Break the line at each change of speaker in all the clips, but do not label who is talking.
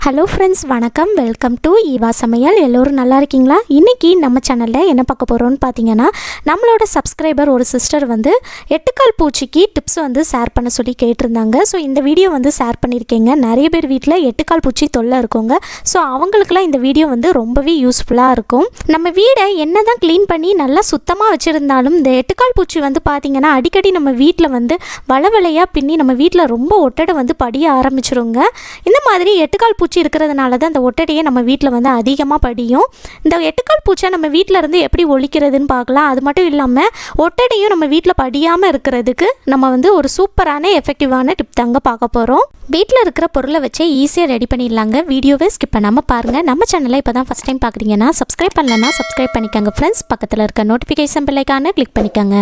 Hello friends, வணக்கம். Welcome to Eva சமையல். எல்லோரும் நல்லா இருக்கீங்களா? இன்றைக்கி நம்ம சேனலில் என்ன பார்க்க போகிறோன்னு பார்த்தீங்கன்னா, நம்மளோட சப்ஸ்கிரைபர் ஒரு சிஸ்டர் வந்து எட்டுக்கால் பூச்சிக்கு டிப்ஸ் வந்து ஷேர் பண்ண சொல்லி கேட்டிருந்தாங்க. ஸோ இந்த வீடியோ வந்து ஷேர் பண்ணியிருக்கேங்க. நிறைய பேர் வீட்டில் எட்டுக்கால் பூச்சி தொல்லை இருக்குங்க. ஸோ அவங்களுக்குலாம் இந்த வீடியோ வந்து ரொம்பவே யூஸ்ஃபுல்லாக இருக்கும். நம்ம வீடை என்ன தான் க்ளீன் பண்ணி நல்லா சுத்தமாக வச்சுருந்தாலும் இந்த எட்டுக்கால் பூச்சி வந்து பார்த்திங்கன்னா அடிக்கடி நம்ம வீட்டில் வந்து வளவலையாக பின்னி நம்ம வீட்டில் ரொம்ப ஒட்டடை வந்து படிய ஆரம்பிச்சிருங்க. இந்த மாதிரி எட்டுக்கால் பூச்சி இருக்கிறதுனால தான் இந்த ஒட்டடையை நம்ம வீட்டில் வந்து அதிகமாக படியும். இந்த எட்டுக்கால் பூச்சை நம்ம வீட்டில் இருந்து எப்படி ஒழிக்கிறதுன்னு பார்க்கலாம். அது மட்டும் இல்லாமல் ஒட்டடையும் நம்ம வீட்டில் படியாமல் இருக்கிறதுக்கு நம்ம வந்து ஒரு சூப்பரான எஃபெக்டிவான டிப் தாங்க பார்க்க போகிறோம். வீட்டில் இருக்கிற பொருளை வச்சே ஈஸியாக ரெடி பண்ணிடலாங்க. வீடியோவே ஸ்கிப் பண்ணாமல் பாருங்கள். நம்ம சேனலை இப்போ தான் ஃபஸ்ட் டைம் பார்க்குறீங்கன்னா சப்ஸ்கிரைப் பண்ணலன்னா சப்ஸ்கிரைப் பண்ணிக்கோங்க ஃப்ரெண்ட்ஸ். பக்கத்தில் இருக்க நோட்டிஃபிகேஷன் பெல்லைக்கான கிளிக் பண்ணிக்கோங்க.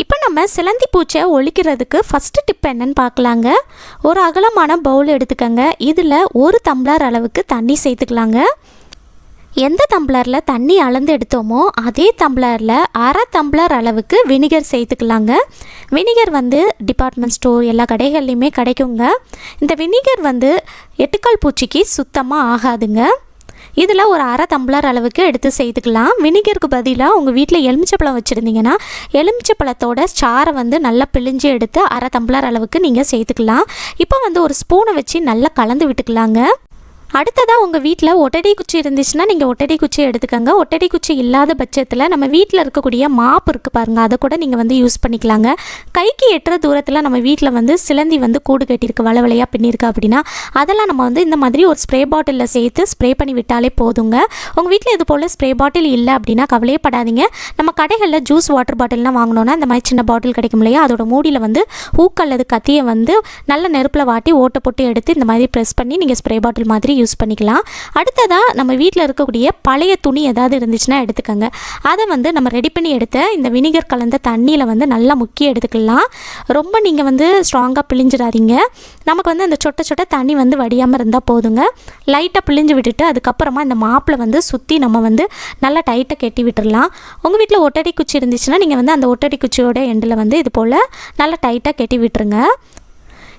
இப்போ நம்ம சிலந்தி பூச்சை ஒழிக்கிறதுக்கு ஃபஸ்ட்டு டிப் என்னன்னு பார்க்கலாங்க. ஒரு அகலமான பவுல் எடுத்துக்கோங்க. இதில் ஒரு டம்ளர் அளவுக்கு தண்ணி சேர்த்துக்கலாங்க. எந்த டம்ளரில் தண்ணி அளந்து எடுத்தோமோ அதே டம்ளரில் அரை டம்ளர் அளவுக்கு வினிகர் சேர்த்துக்கலாங்க. வினிகர் வந்து டிபார்ட்மெண்ட் ஸ்டோர் எல்லா கடைகள்லையுமே கிடைக்குங்க. இந்த வினிகர் வந்து எட்டுக்கால் பூச்சிக்கு சுத்தமாக ஆகாதுங்க. இதில் ஒரு அரை டம்ளர் அளவுக்கு எடுத்து சேர்த்துக்கலாம். வினிகருக்கு பதிலாக உங்கள் வீட்டில் எலுமிச்சப்பழம் வச்சுருந்தீங்கன்னா எலுமிச்சப்பழத்தோட சாறை வந்து நல்லா பிழிஞ்சு எடுத்து அரை டம்ளர் அளவுக்கு நீங்கள் சேர்த்துக்கலாம். இப்போ வந்து ஒரு ஸ்பூனை வச்சு நல்லா கலந்து விட்டுக்கலாங்க. அடுத்ததாக உங்கள் வீட்டில் ஒட்டடை குச்சி இருந்துச்சுன்னா நீங்கள் ஒட்டடை குச்சி எடுத்துக்கோங்க. ஒட்டடை குச்சி இல்லாத பட்சத்தில் நம்ம வீட்டில் இருக்கக்கூடிய மாப்பு இருக்குது பாருங்கள், அதை கூட நீங்கள் வந்து யூஸ் பண்ணிக்கலாங்க. கைக்கு எட்டுற தூரத்தில் நம்ம வீட்டில் வந்து சிலந்தி வந்து கூடு கட்டியிருக்கு, வளவலையாக பின்னிருக்கு அப்படின்னா அதெல்லாம் நம்ம வந்து இந்த மாதிரி ஒரு ஸ்ப்ரே பாட்டிலில் சேர்த்து ஸ்ப்ரே பண்ணி விட்டாலே போதுங்க. உங்கள் வீட்டில் இது போல் ஸ்ப்ரே பாட்டில் இல்லை அப்படின்னா கவலையப்படாதீங்க. நம்ம கடைகளில் ஜூஸ் வாட்டர் பாட்டில்லாம் வாங்கினோன்னா இந்த மாதிரி சின்ன பாட்டில் கிடைக்கும் இல்லையா, அதோட மூடியில் வந்து ஊக்கு அல்லது கத்தியை வந்து நல்ல நெருப்பில் வாட்டி ஓட்டை போட்டு எடுத்து இந்த மாதிரி ப்ரெஸ் பண்ணி நீங்கள் ஸ்ப்ரே பாட்டில் மாதிரி யூஸ் பண்ணிக்கலாம். அடுத்ததாக நம்ம வீட்டில் இருக்கக்கூடிய பழைய துணி ஏதாவது இருந்துச்சுன்னா எடுத்துக்கோங்க. அதை வந்து நம்ம ரெடி பண்ணி எடுத்த இந்த வினிகர் கலந்த தண்ணியில் வந்து நல்லா முக்கி எடுத்துக்கலாம். ரொம்ப நீங்கள் வந்து ஸ்ட்ராங்காக பிழிஞ்சிடாதீங்க. நமக்கு வந்து அந்த சொட்ட சொட்ட தண்ணி வந்து வடியாமல் இருந்தால் போதுங்க. லைட்டாக பிழிஞ்சு விட்டுட்டு அதுக்கப்புறமா இந்த மாப்பில் வந்து சுற்றி நம்ம வந்து நல்லா டைட்டாக கட்டி விட்டுடலாம். உங்கள் வீட்டில் ஒட்டடை குச்சி இருந்துச்சுன்னா நீங்கள் வந்து அந்த ஒட்டடை குச்சியோட எண்டில் வந்து இது போல் நல்லா டைட்டாக கட்டி விட்டுருங்க.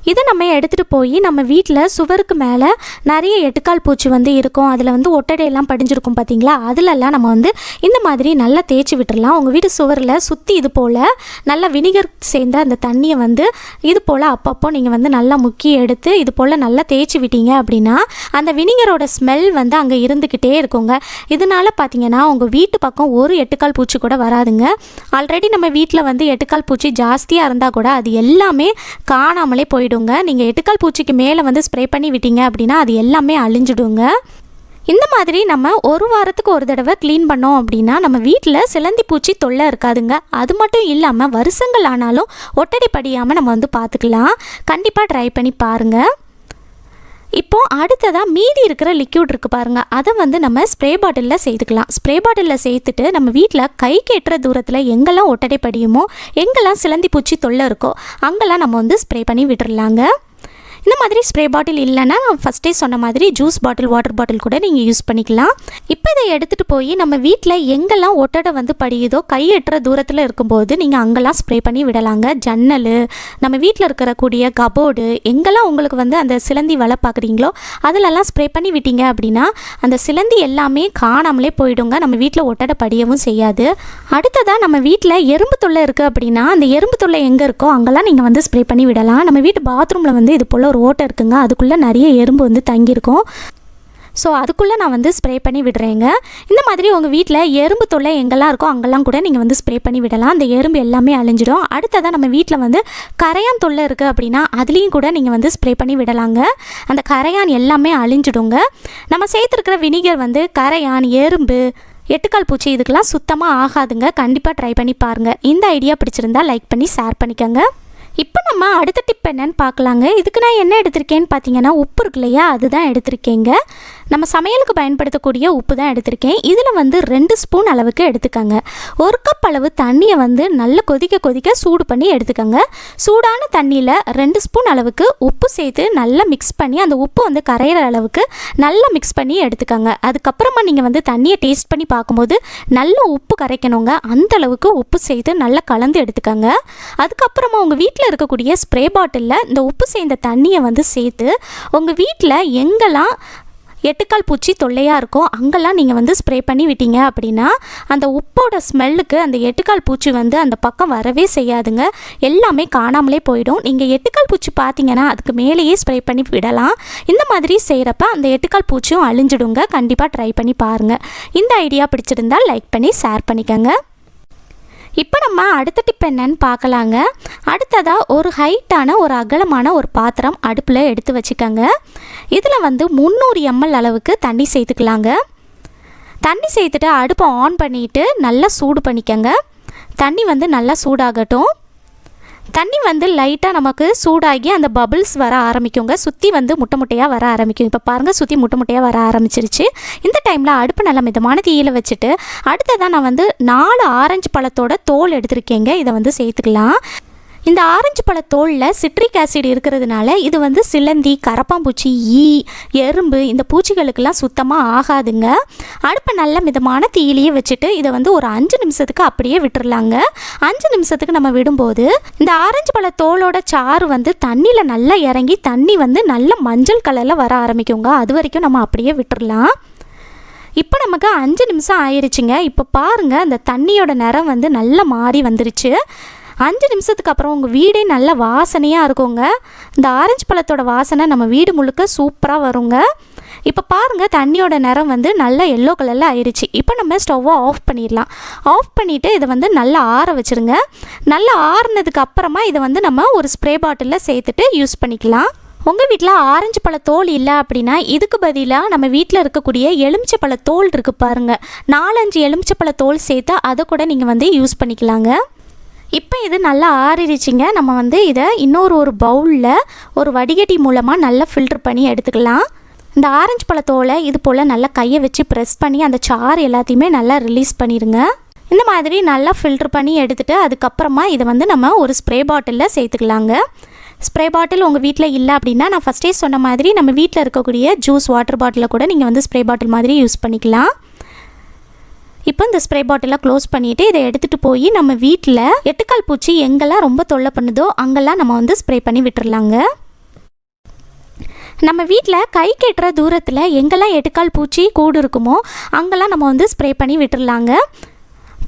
இதை நம்ம எடுத்துகிட்டு போய் நம்ம வீட்டில் சுவருக்கு மேலே நிறைய எட்டுக்கால் பூச்சி வந்து இருக்கும், அதில் வந்து ஒட்டடையெல்லாம் படிஞ்சிருக்கும் பார்த்தீங்களா, அதிலெல்லாம் நம்ம வந்து இந்த மாதிரி நல்லா தேய்ச்சி விட்டுடலாம். உங்கள் வீட்டு சுவரில் சுற்றி இது போல் நல்லா வினிகர் சேர்ந்த அந்த தண்ணியை வந்து இது போல் அப்பப்போ நீங்கள் வந்து நல்லா முக்கி எடுத்து இது போல் நல்லா தேய்ச்சி விட்டீங்க அப்படின்னா அந்த வினிகரோட ஸ்மெல் வந்து அங்கே இருந்துக்கிட்டே இருக்குங்க. இதனால் பார்த்தீங்கன்னா உங்கள் வீட்டு பக்கம் ஒரு எட்டுக்கால் பூச்சி கூட வராதுங்க. ஆல்ரெடி நம்ம வீட்டில் வந்து எட்டுக்கால் பூச்சி ஜாஸ்தியாக இருந்தால் கூட அது எல்லாமே காணாமலே போயிடும். நீங்கள் எட்டுக்கால் பூச்சிக்கு மேலே வந்து ஸ்ப்ரே பண்ணி விட்டீங்க அப்படின்னா அது எல்லாமே அழிஞ்சிடுங்க. இந்த மாதிரி நம்ம ஒரு வாரத்துக்கு ஒரு தடவை க்ளீன் பண்ணோம் அப்படின்னா நம்ம வீட்டில் சிலந்தி பூச்சி தொல்லை இருக்காதுங்க. அது மட்டும் இல்லாமல் வருஷங்கள் ஆனாலும் ஒட்டடை படியாமல் நம்ம வந்து பார்த்துக்கலாம். கண்டிப்பாக ட்ரை பண்ணி பாருங்கள். இப்போது அடுத்ததாக மீதி இருக்கிற லிக்யூட் இருக்குது பாருங்கள், அதை வந்து நம்ம ஸ்ப்ரே பாட்டிலில் சேர்த்துக்கலாம். ஸ்ப்ரே பாட்டிலில் சேர்த்துட்டு நம்ம வீட்டில் கைக்கு எட்டுற தூரத்தில் எங்கெல்லாம் ஒட்டடை படியுமோ எங்கெல்லாம் சிலந்தி பூச்சி தொல்லை இருக்கோ அங்கெல்லாம் நம்ம வந்து ஸ்ப்ரே பண்ணி விட்டுறலாங்க. இந்த மாதிரி ஸ்ப்ரே பாட்டில் இல்லைன்னா நான் ஃபஸ்ட்டே சொன்ன மாதிரி ஜூஸ் பாட்டில் வாட்டர் பாட்டில் கூட நீங்கள் யூஸ் பண்ணிக்கலாம். இப்போ இதை எடுத்துகிட்டு போய் நம்ம வீட்டில் எங்கெல்லாம் ஒட்டடை வந்து படியுதோ கை எட்டுற தூரத்தில் இருக்கும்போது நீங்கள் அங்கெல்லாம் ஸ்ப்ரே பண்ணி விடலாங்க. ஜன்னல், நம்ம வீட்டில் இருக்கக்கூடிய கபோர்டு, எங்கெல்லாம் உங்களுக்கு வந்து அந்த சிலந்தி வலை பார்க்குறீங்களோ அதிலெல்லாம் ஸ்ப்ரே பண்ணி விட்டீங்க அப்படின்னா அந்த சிலந்தி எல்லாமே காணாமலே போயிடுங்க. நம்ம வீட்டில் ஒட்டடை படியவும் செய்யாது. அடுத்ததாக நம்ம வீட்டில் எறும்பு தொல்லை இருக்குது அப்படின்னா அந்த எறும்பு தொல்லை எங்கே இருக்கோ அங்கெல்லாம் நீங்கள் வந்து ஸ்ப்ரே பண்ணி விடலாம். நம்ம வீட்டு பாத்ரூமில் வந்து இது போல் ஒரு ஓட்டை இருக்குங்க, அதுக்குள்ளே நிறைய எறும்பு வந்து தங்கியிருக்கும். ஸோ அதுக்குள்ளே நான் வந்து ஸ்ப்ரே பண்ணி விடுறேங்க. இந்த மாதிரி உங்கள் வீட்டில் எறும்பு தொல்லை எங்கெல்லாம் இருக்கோ அங்கெல்லாம் கூட நீங்கள் வந்து ஸ்ப்ரே பண்ணி விடலாம். அந்த எறும்பு எல்லாமே அழிஞ்சிடும். அடுத்ததாக நம்ம வீட்டில் வந்து கரையான் தொல்லை இருக்குது அப்படின்னா அதுலேயும் கூட நீங்கள் வந்து ஸ்ப்ரே பண்ணி விடலாங்க. அந்த கரையான் எல்லாமே அழிஞ்சிடுங்க. நம்ம சேர்த்துருக்கிற வினிகர் வந்து கரையான், எறும்பு, எட்டுக்கால் பூச்சி இதுக்கெல்லாம் சுத்தமாக ஆகாதுங்க. கண்டிப்பாக ட்ரை பண்ணி பாருங்கள். இந்த ஐடியா பிடிச்சிருந்தா லைக் பண்ணி ஷேர் பண்ணிக்கோங்க. இப்போ நம்ம அடுத்த டிப் என்னன்னு பார்க்கலாங்க. இதுக்கு நான் என்ன எடுத்திருக்கேன்னு பார்த்தீங்கன்னா உப்பு இருக்கு இல்லையா, அதுதான் எடுத்திருக்கேங்க. நம்ம சமையலுக்கு பயன்படுத்தக்கூடிய உப்பு தான் எடுத்திருக்கேன். இதில் வந்து 2 ஸ்பூன் அளவுக்கு எடுத்துக்கோங்க. 1 கப் அளவு தண்ணியை வந்து நல்லா கொதிக்க சூடு பண்ணி எடுத்துக்கோங்க. சூடான தண்ணியில் 2 ஸ்பூன் அளவுக்கு உப்பு சேர்த்து நல்லா மிக்ஸ் பண்ணி அந்த உப்பு வந்து கரையிற அளவுக்கு நல்லா மிக்ஸ் பண்ணி எடுத்துக்கோங்க. அதுக்கப்புறமா நீங்கள் வந்து தண்ணியை டேஸ்ட் பண்ணி பார்க்கும்போது நல்ல உப்பு கரைக்கணுங்க. அந்த அளவுக்கு உப்பு சேர்த்து நல்லா கலந்து எடுத்துக்கோங்க. அதுக்கப்புறமா உங்கள் வீட்டில் வீட்டில் இருக்கக்கூடிய ஸ்ப்ரே பாட்டிலில் இந்த உப்பு சேர்ந்த தண்ணியை வந்து சேர்த்து உங்கள் வீட்டில் எங்கெல்லாம் எட்டுக்கால் பூச்சி தொல்லையாக இருக்கும் அங்கெல்லாம் நீங்கள் வந்து ஸ்ப்ரே பண்ணி விட்டீங்க அப்படின்னா அந்த உப்போட ஸ்மெல்லுக்கு அந்த எட்டுக்கால் பூச்சி வந்து அந்த பக்கம் வரவே செய்யாதுங்க. எல்லாமே காணாமலே போயிடும். நீங்கள் எட்டுக்கால் பூச்சி பார்த்தீங்கன்னா அதுக்கு மேலேயே ஸ்ப்ரே பண்ணி விடலாம். இந்த மாதிரி செய்கிறப்ப அந்த எட்டுக்கால் பூச்சியும் அழிஞ்சிடுங்க. கண்டிப்பாக ட்ரை பண்ணி பாருங்கள். இந்த ஐடியா பிடிச்சிருந்தால் லைக் பண்ணி ஷேர் பண்ணிக்கோங்க. இப்போ நம்ம அடுத்த டிப் என்னன்னு பார்க்கலாங்க. அடுத்ததாக ஒரு ஹைட்டான ஒரு அகலமான ஒரு பாத்திரம் அடுப்பில் எடுத்து வச்சுக்கோங்க. இதில் வந்து 300 ml அளவுக்கு தண்ணி சேர்த்துக்கலாங்க. தண்ணி சேர்த்துட்டு அடுப்பை ஆன் பண்ணிவிட்டு நல்லா சூடு பண்ணிக்கோங்க. தண்ணி வந்து நல்லா சூடாகட்டும். தண்ணி வந்து லைட்டாக நமக்கு சூடாகி அந்த பபிள்ஸ் வர ஆரம்பிக்குங்க. சுற்றி வந்து முட்டையாக வர ஆரம்பிக்கும். இப்போ பாருங்கள், சுற்றி முட்டையாக வர ஆரம்பிச்சிருச்சு. இந்த டைமில் அடுப்பு நல்லா மிதமான தீயில் வச்சுட்டு அடுத்ததான் நான் வந்து 4 ஆரஞ்சு பழத்தோட தோல் எடுத்திருக்கேங்க. இதை வந்து சேர்த்துக்கலாம். இந்த ஆரஞ்சு பழத்தோலில் சிட்ரிக் ஆசிட் இருக்கிறதுனால இது வந்து சிலந்தி, கரப்பாம்பூச்சி, ஈ, எறும்பு இந்த பூச்சிகளுக்கெல்லாம் சுத்தமாக ஆகாதுங்க. அடுப்பை நல்ல மிதமான தீயிலேயே வச்சுட்டு இதை வந்து ஒரு 5 நிமிஷத்துக்கு அப்படியே விட்டுறலாங்க. 5 நிமிஷத்துக்கு நம்ம விடும்போது இந்த ஆரஞ்சு பழத்தோலோட சாறு வந்து தண்ணியில் நல்லா இறங்கி தண்ணி வந்து நல்ல மஞ்சள் கலரில் வர ஆரம்பிக்குங்க. அது வரைக்கும் நம்ம அப்படியே விட்டுறலாம். இப்போ நமக்கு 5 நிமிஷம் ஆயிடுச்சுங்க. இப்போ பாருங்கள், அந்த தண்ணியோட நிறம் வந்து நல்லா மாறி வந்துருச்சு. 5 நிமிஷத்துக்கு அப்புறம் உங்கள் வீடே நல்ல வாசனையாக இருக்குங்க. இந்த ஆரஞ்சு பழத்தோட வாசனை நம்ம வீடு முழுக்க சூப்பராக வருங்க. இப்போ பாருங்கள், தண்ணியோட நிறம் வந்து நல்லா எல்லோ கலரில் ஆயிடுச்சு. இப்போ நம்ம ஸ்டவ்வை ஆஃப் பண்ணிடலாம். ஆஃப் பண்ணிவிட்டு இதை வந்து நல்லா ஆற வச்சுருங்க. நல்லா ஆறுனதுக்கு அப்புறமா இதை வந்து நம்ம ஒரு ஸ்ப்ரே பாட்டிலில் சேர்த்துட்டு யூஸ் பண்ணிக்கலாம். உங்கள் வீட்டில் ஆரஞ்சு பழத்தோல் இல்லை அப்படின்னா இதுக்கு பதிலாக நம்ம வீட்டில் இருக்கக்கூடிய எலுமிச்சை பழத்தோல் இருக்குது பாருங்கள். 4-5 எலுமிச்சை பழத்தோல் சேர்த்து அதை கூட நீங்கள் வந்து யூஸ் பண்ணிக்கலாங்க. இப்போ இது நல்லா ஆறிடுச்சிங்க. நம்ம வந்து இதை ஒரு பவுலில் ஒரு வடிகட்டி மூலமாக நல்லா ஃபில்ட்ரு பண்ணி எடுத்துக்கலாம். இந்த ஆரஞ்சு பழத்தோலை இது போல் நல்லா கையை வச்சு ப்ரெஸ் பண்ணி அந்த சாறு எல்லாத்தையுமே நல்லா ரிலீஸ் பண்ணிடுங்க. இந்த மாதிரி நல்லா ஃபில்ட்ரு பண்ணி எடுத்துகிட்டு அதுக்கப்புறமா இதை வந்து நம்ம ஒரு ஸ்ப்ரே பாட்டிலில் சேர்த்துக்கலாங்க. ஸ்ப்ரே பாட்டில் உங்கள் வீட்டில் இல்லை அப்படின்னா நான் ஃபஸ்ட்டே சொன்ன மாதிரி நம்ம வீட்டில் இருக்கக்கூடிய ஜூஸ் வாட்டர் பாட்டிலை கூட நீங்கள் வந்து ஸ்ப்ரே பாட்டில் மாதிரி யூஸ் பண்ணிக்கலாம். இப்போ இந்த ஸ்ப்ரே பாட்டிலை க்ளோஸ் பண்ணிவிட்டு இதை எடுத்துகிட்டு போய் நம்ம வீட்டில் எட்டுக்கால் பூச்சி எங்கெல்லாம் ரொம்ப தொல்லை பண்ணுதோ அங்கெல்லாம் நம்ம வந்து ஸ்ப்ரே பண்ணி விட்டுறலாங்க. நம்ம வீட்டில் கை கெட்டுற தூரத்தில் எங்கெல்லாம் எட்டுக்கால் பூச்சி கூடு இருக்குமோ அங்கெல்லாம் நம்ம வந்து ஸ்ப்ரே பண்ணி விட்டுறலாங்க.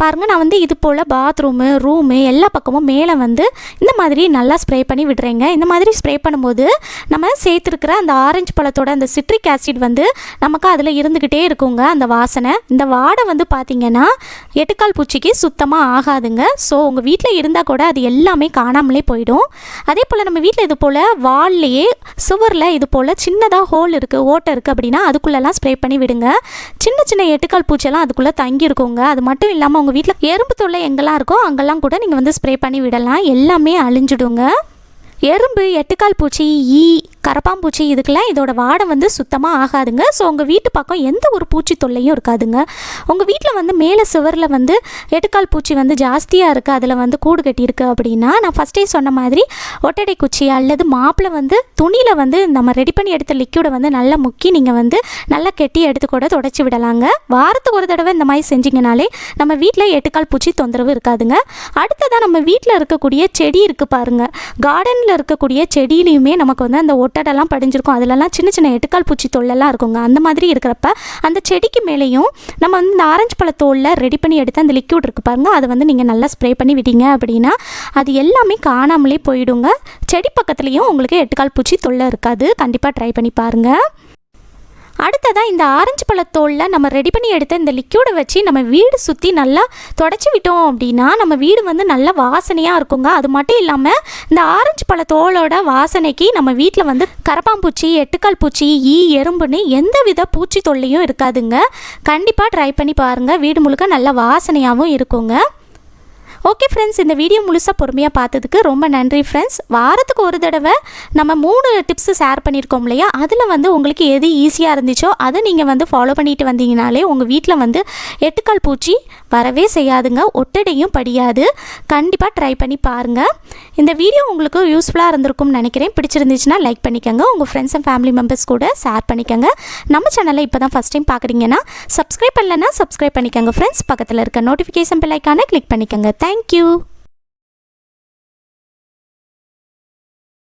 பாருங்கள், நான் வந்து இது போல் பாத்ரூமு, ரூமு எல்லா பக்கமும் மேலே வந்து இந்த மாதிரி நல்லா ஸ்ப்ரே பண்ணி விடுறேங்க. இந்த மாதிரி ஸ்ப்ரே பண்ணும்போது நம்ம சேர்த்துருக்கிற அந்த ஆரஞ்சு பழத்தோட அந்த சிட்ரிக் ஆசிட் வந்து நமக்கு அதில் இருந்துக்கிட்டே இருக்குங்க. அந்த வாசனை, இந்த வாடை வந்து பார்த்திங்கன்னா எட்டுக்கால் பூச்சிக்கு சுத்தமாக ஆகாதுங்க. ஸோ உங்கள் வீட்டில் இருந்தால் கூட அது எல்லாமே காணாமலே போயிடும். அதே போல் நம்ம வீட்டில் இது போல் வால்லையே சுவரில் இது போல் சின்னதாக ஹோல் இருக்குது, ஓட்டை இருக்குது அப்படின்னா அதுக்குள்ளெல்லாம் ஸ்ப்ரே பண்ணி விடுங்க. சின்ன சின்ன எட்டுக்கால் பூச்செல்லாம் அதுக்குள்ளே தங்கியிருக்குங்க. அது மட்டும் இல்லாமல் உங்கள் வீட்டில் எறும்பு தொல்லை எங்கெல்லாம் இருக்கோ அங்கெல்லாம் கூட நீங்கள் வந்து ஸ்ப்ரே பண்ணி விடலாம். எல்லாமே அழிஞ்சிடுங்க. எறும்பு, எட்டுக்கால் பூச்சி, ஈ, கரப்பாம்பூச்சி இதுக்கெல்லாம் இதோட வாடை வந்து சுத்தமாக ஆகாதுங்க. ஸோ உங்கள் வீட்டு பக்கம் எந்த ஒரு பூச்சி தொல்லையும் இருக்காதுங்க. உங்கள் வீட்டில் வந்து மேலே சுவரில் வந்து எட்டுக்கால் பூச்சி வந்து ஜாஸ்தியாக இருக்குது, அதில் வந்து கூடு கட்டியிருக்கு அப்படின்னா நான் ஃபஸ்ட்டே சொன்ன மாதிரி ஒட்டடை குச்சி அல்லது மாப்பிளை வந்து துணியில் வந்து நம்ம ரெடி பண்ணி எடுத்த லிக்யூடை வந்து நல்லா முக்கி நீங்கள் வந்து நல்லா கெட்டி எடுத்து கூட தொடச்சி விடலாங்க. வாரத்துக்கு ஒரு தடவை இந்த மாதிரி செஞ்சிங்கனாலே நம்ம வீட்டில் எட்டுக்கால் பூச்சி தொந்தரவு இருக்காதுங்க. அடுத்ததான் நம்ம வீட்டில் இருக்கக்கூடிய செடி இருக்குது பாருங்கள். கார்டனில் இருக்கக்கூடிய செடியிலையுமே நமக்கு வந்து அந்த ஒட்டடெல்லாம் படிஞ்சிருக்கும். அதிலெல்லாம் சின்ன சின்ன எட்டுக்கால் பூச்சி தொல்லெல்லாம் இருக்குங்க. அந்த மாதிரி இருக்கிறப்ப அந்த செடிக்கு மேலேயும் நம்ம வந்து இந்த ஆரஞ்சு பழத்தோலில் ரெடி பண்ணி எடுத்து அந்த லிக்யூட் இருக்குது பாருங்கள், அதை வந்து நீங்கள் நல்லா ஸ்ப்ரே பண்ணி விட்டீங்க அப்படின்னா அது எல்லாமே காணாமலே போயிடுங்க. செடி பக்கத்துலேயும் உங்களுக்கு எட்டுக்கால் பூச்சி தொல்லை இருக்காது. கண்டிப்பாக ட்ரை பண்ணி பாருங்கள். அடுத்ததாக இந்த ஆரஞ்சு பழத்தோலில் நம்ம ரெடி பண்ணி எடுத்த இந்த லிக்யூடை வச்சு நம்ம வீடு சுற்றி நல்லா தொடச்சி விட்டோம் அப்படின்னா நம்ம வீடு வந்து நல்லா வாசனையாக இருக்குங்க. அது மட்டும் இல்லாமல் இந்த ஆரஞ்சு பழத்தோலோட வாசனைக்கு நம்ம வீட்டில் வந்து கரப்பாம்பூச்சி, எட்டுக்கால் பூச்சி, ஈ, எறும்புன்னு எந்த வித பூச்சி தொல்லையும் இருக்காதுங்க. கண்டிப்பாக ட்ரை பண்ணி பாருங்கள். வீடு முழுக்க நல்ல வாசனையாகவும் இருக்குங்க. ஓகே ஃப்ரெண்ட்ஸ், இந்த வீடியோ முழுசாக பொறுமையாக பார்த்ததுக்கு ரொம்ப நன்றி ஃப்ரெண்ட்ஸ். வாரத்துக்கு ஒரு தடவை நம்ம 3 டிப்ஸு ஷேர் பண்ணியிருக்கோம் இல்லையா, அதில் வந்து உங்களுக்கு எது ஈஸியாக இருந்துச்சோ அதை நீங்கள் வந்து ஃபாலோ பண்ணிட்டு வந்தீங்கனாலே உங்கள் வீட்டில் வந்து எட்டுக்கால் பூச்சி வரவே செய்யாதுங்க, ஒட்டடையும் படியாது. கண்டிப்பாக ட்ரை பண்ணி பாருங்கள். இந்த வீடியோ உங்களுக்கு யூஸ்ஃபுல்லாக இருந்திருக்கும்னு நினைக்கிறேன். பிடிச்சிருந்துச்சுன்னா லைக் பண்ணிக்கோங்க, உங்கள் ஃப்ரெண்ட்ஸ் அண்ட் ஃபேமிலி மெம்பர்ஸ் கூட ஷேர் பண்ணிக்கோங்க. நம்ம சேனலை இப்போ தான் ஃபஸ்ட் டைம் பார்க்குறீங்கன்னா சப்ஸ்கிரைப் பண்ணலைன்னா சப்ஸ்கிரைப் பண்ணிக்கோங்க ஃப்ரெண்ட்ஸ். பக்கத்தில் இருக்க நோட்டிஃபிகேஷன் பெல் ஐக்கானை கிளிக் பண்ணிக்கோங்க. Thank you.